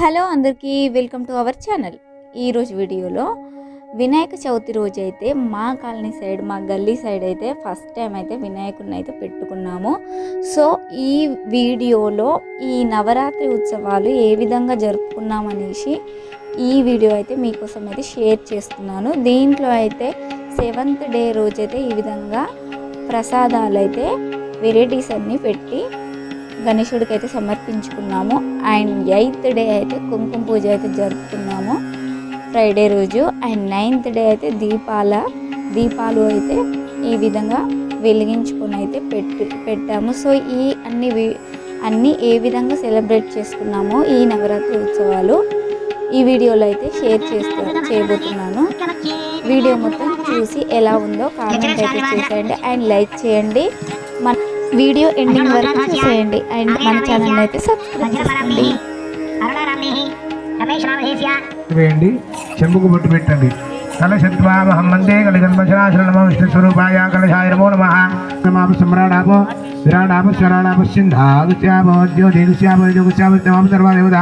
Hello అందరికీ welcome to our channel. ఈరోజు వీడియోలో వినాయక చవితి రోజు అయితే మా కాలనీ సైడ్, మా గల్లీ సైడ్ అయితే ఫస్ట్ టైం అయితే వినాయకుడిని అయితే పెట్టుకున్నాము. సో ఈ వీడియోలో ఈ నవరాత్రి ఉత్సవాలు ఏ విధంగా జరుపుకున్నామనేసి ఈ వీడియో అయితే మీకోసం అయితే షేర్ చేస్తున్నాను. దీంట్లో అయితే 7th డే రోజైతే ఈ విధంగా ప్రసాదాలు అయితే వెరైటీస్ అన్నీ పెట్టి గణేశుడికి అయితే సమర్పించుకున్నాము. అండ్ 8th డే అయితే కుంకుమ పూజ అయితే జరుపుకున్నాము ఫ్రైడే రోజు. అండ్ 9th డే అయితే దీపాలు అయితే ఈ విధంగా వెలిగించుకొని అయితే పెట్టాము. సో ఈ అన్నీ ఏ విధంగా సెలబ్రేట్ చేసుకున్నామో ఈ నవరాత్రి ఉత్సవాలు ఈ వీడియోలో అయితే షేర్ చేయబోతున్నాను. వీడియో మొత్తం చూసి ఎలా ఉందో కామెంట్ అయితే చేసేయండి అండ్ లైక్ చేయండి. వీడియో ఎండింగ్ వరకు చూసేయండి అండ్ మన ఛానల్ అయితే సబ్స్క్రైబ్ చేసుకోండి. వేయండి, చెంబుకు బొట్టు పెట్టండి. కలశత్వామహం వందే కలిగన్మశనాశరణమ విష్ణు స్వరూపాయ కలశాయ నమో నమః. నమామ సమ్రాడాపో విరాడాపో స్వరాడాపో సింధాగుస్యాపో జ్యోతిగుస్యాపో యోగుస్యాపో నమామ సర్వదేవత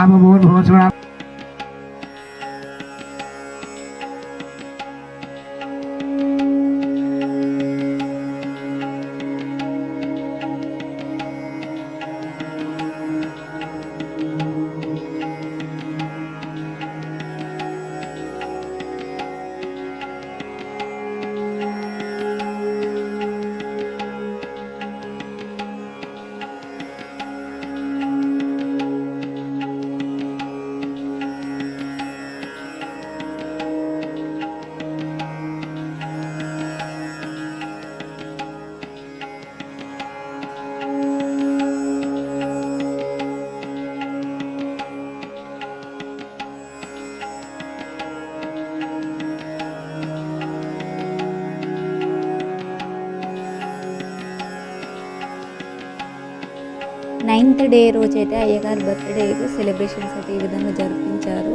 ఆపో భూర్భువ స్వరా. నైన్త్ డే రోజైతే అయ్యగారు బర్త్డే సెలబ్రేషన్స్ అయితే ఈ విధంగా జరిపించారు.